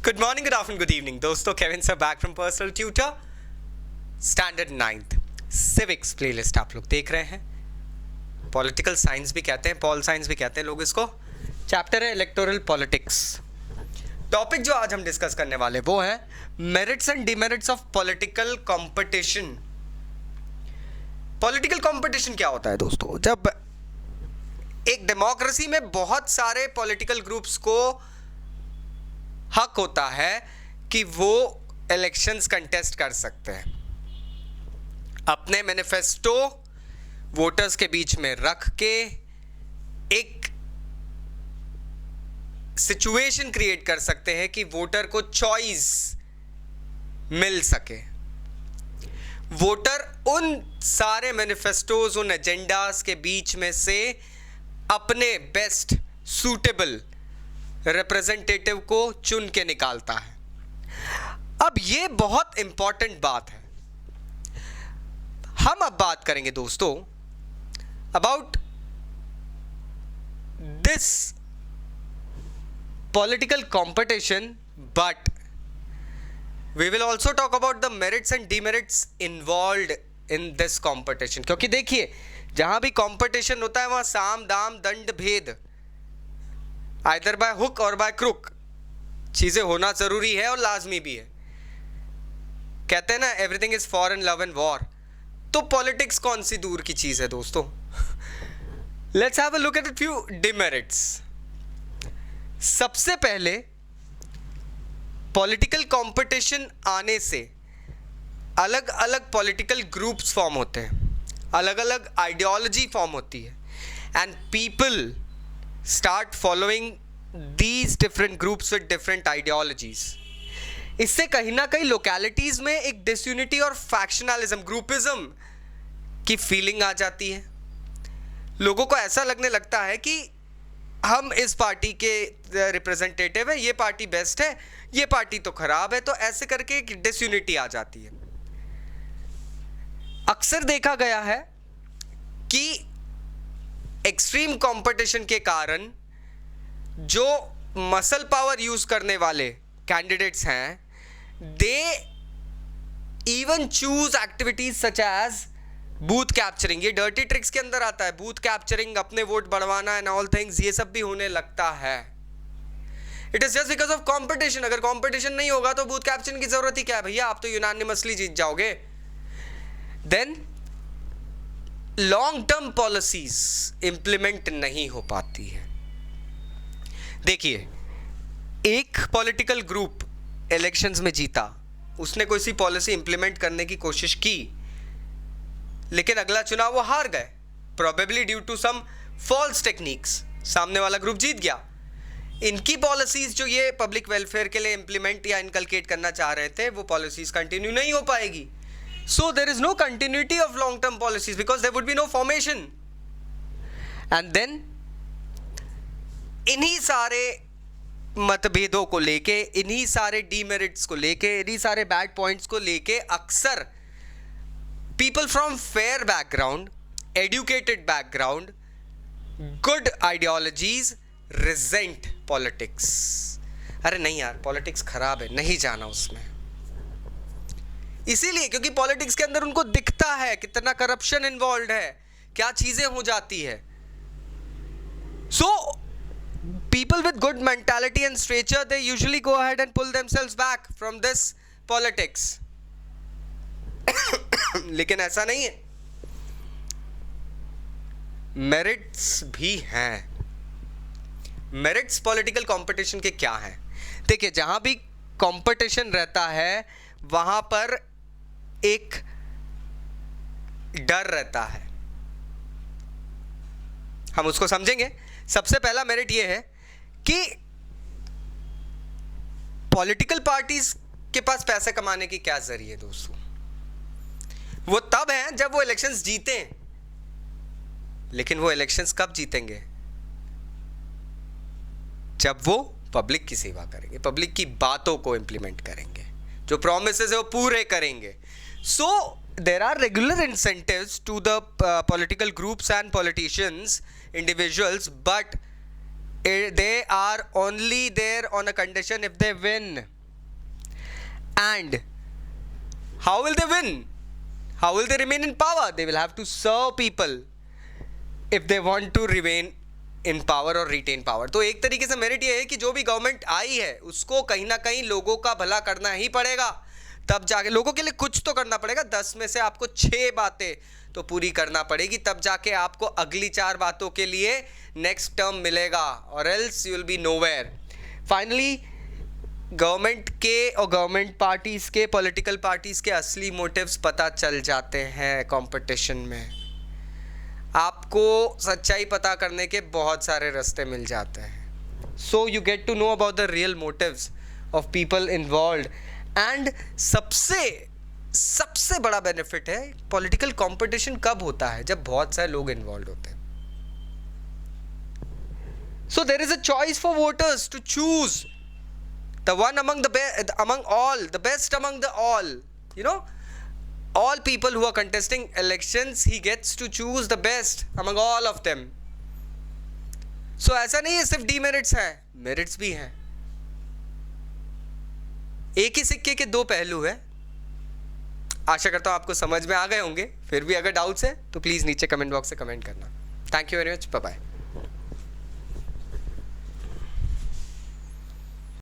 Good morning, good afternoon, good evening दोस्तों। Kevin sir back from personal tutor, standard 9th civics playlist आप लोग देख रहे हैं। पॉलिटिकल साइंस भी कहते हैं, पॉल साइंस भी कहते हैं लोग इसको। चैप्टर है इलेक्टोरल पॉलिटिक्स। टॉपिक जो आज हम डिस्कस करने वाले वो है merits and demerits of political competition. Political competition क्या होता है दोस्तों? जब एक डेमोक्रेसी में बहुत सारे पॉलिटिकल ग्रुप्स को हक होता है कि वो इलेक्शंस कंटेस्ट कर सकते हैं, अपने मैनिफेस्टो वोटर्स के बीच में रख के एक सिचुएशन क्रिएट कर सकते हैं कि वोटर को चॉइस मिल सके। वोटर उन सारे मैनिफेस्टोज, उन एजेंडास के बीच में से अपने बेस्ट सूटेबल रिप्रेजेंटेटिव को चुन के निकालता है। अब ये बहुत इंपॉर्टेंट बात है। हम अब बात करेंगे दोस्तों about this political competition, but we will also talk about the merits and demerits involved in this competition. क्योंकि देखिए, जहां भी कंपटीशन होता है वहां साम दाम दंड भेद, आइदर बाय हुक और बाय क्रुक, चीजें होना जरूरी है और लाजमी भी है। कहते हैं ना, everything is for in love and war. तो पॉलिटिक्स कौन सी दूर की चीज है दोस्तों। Let's have a look at few demerits. सबसे पहले, पॉलिटिकल कंपटीशन आने से अलग अलग पॉलिटिकल ग्रुप्स फॉर्म होते हैं, अलग अलग आइडियोलॉजी फॉर्म होती है, and people start following these different groups with different ideologies. इससे कहीं ना कहीं लोकेलिटीज में एक डिसयूनिटी और फैक्शनलिज्म, ग्रुपिज्म की फीलिंग आ जाती है। लोगों को ऐसा लगने लगता है कि हम इस पार्टी के रिप्रेजेंटेटिव है, ये पार्टी बेस्ट है, ये पार्टी तो खराब है। तो ऐसे करके एक डिसयूनिटी आ जाती है। अक्सर देखा गया है कि एक्सट्रीम कंपटीशन के कारण जो मसल पावर यूज करने वाले कैंडिडेट्स हैं, they even choose activities such as booth capturing. ये डर्टी ट्रिक्स के अंदर आता है, बूथ कैप्चरिंग, अपने वोट बढ़वाना एंड ऑल थिंग्स, ये सब भी होने लगता है। It is just because of competition. अगर कंपटीशन नहीं होगा तो बूथ कैप्चरिंग की जरूरत ही क्या है भैया, आप तो यूनानिमसली जीत जाओगे। Then long term policies implement नहीं हो पाती है। देखिए, एक पॉलिटिकल ग्रुप इलेक्शंस में जीता, उसने कोई सी पॉलिसी इंप्लीमेंट करने की कोशिश की, लेकिन अगला चुनाव वो हार गए, probably due to some false techniques. सामने वाला ग्रुप जीत गया। इनकी पॉलिसीज जो ये पब्लिक वेलफेयर के लिए इंप्लीमेंट या इनकलकेट करना चाह रहे थे, वो पॉलिसीज कंटिन्यू नहीं हो पाएगी। So there is no continuity of long-term policies because there would be no formation. And then इन्हीं सारे मतभेदों को लेके, इन्हीं सारे डीमेरिट्स को लेके, इन्हीं सारे बैड पॉइंट्स को लेके अक्सर people from fair background, educated background, good ideologies resent politics. अरे नहीं यार, पॉलिटिक्स खराब है, नहीं जाना उसमें। इसीलिए क्योंकि पॉलिटिक्स के अंदर उनको दिखता है कितना करप्शन इन्वॉल्व है, क्या चीजें हो जाती है। So people with good mentality and stature, they usually go ahead and pull themselves back from this politics. लेकिन ऐसा नहीं है, मेरिट्स भी हैं। मेरिट्स पॉलिटिकल कंपटीशन के क्या हैं? देखिए, जहां भी कंपटीशन रहता है वहां पर एक डर रहता है, हम उसको समझेंगे। सबसे पहला मेरिट यह है कि पॉलिटिकल पार्टीज के पास पैसे कमाने की क्या जरिए दोस्तों। वो तब है जब वो इलेक्शंस जीते, लेकिन वो इलेक्शंस कब जीतेंगे? जब वो पब्लिक की सेवा करेंगे, पब्लिक की बातों को इंप्लीमेंट करेंगे, जो प्रोमिसेस है वो पूरे करेंगे। So there are regular incentives to the political groups and politicians, individuals, but they are only there on a condition if they win. And how will they win? How will they remain in power? They will have to serve people if they want to remain in power or retain power. तो एक तरीके से merit ये है कि जो भी government आई है उसको कहीं ना कहीं लोगों का भला करना ही पड़ेगा, तब जाके लोगों के लिए कुछ तो करना पड़ेगा. 10 में से आपको 6 बातें तो पूरी करना पड़ेगी, तब जाके आपको अगली 4 बातों के लिए नेक्स्ट टर्म मिलेगा, और else you will be nowhere. Finally government के और गवर्नमेंट पार्टीज के, पॉलिटिकल पार्टीज के असली मोटिव्स पता चल जाते हैं कंपटीशन में. आपको सच्चाई पता करने के बहुत सारे रास्ते मिल जाते हैं. So you get to know about the real motives of people involved. And सबसे बड़ा बेनिफिट है पॉलिटिकल कंपटीशन कब होता है? जब बहुत सारे लोग इन्वॉल्व होते हैं. So there is a choice for voters to choose the one among the best among the all. You know, all people who are contesting elections, he gets to choose the best among all of them. So ऐसा नहीं है सिर्फ demerits हैं, merits भी हैं. एक ही सिक्के के 2 पहलू हैं. आशा करता हूँ आपको समझ में आ गए होंगे. फिर भी अगर डाउट्स है तो प्लीज़ नीचे कमेंट बॉक्स से कमेंट करना. Thank you very much. Bye bye.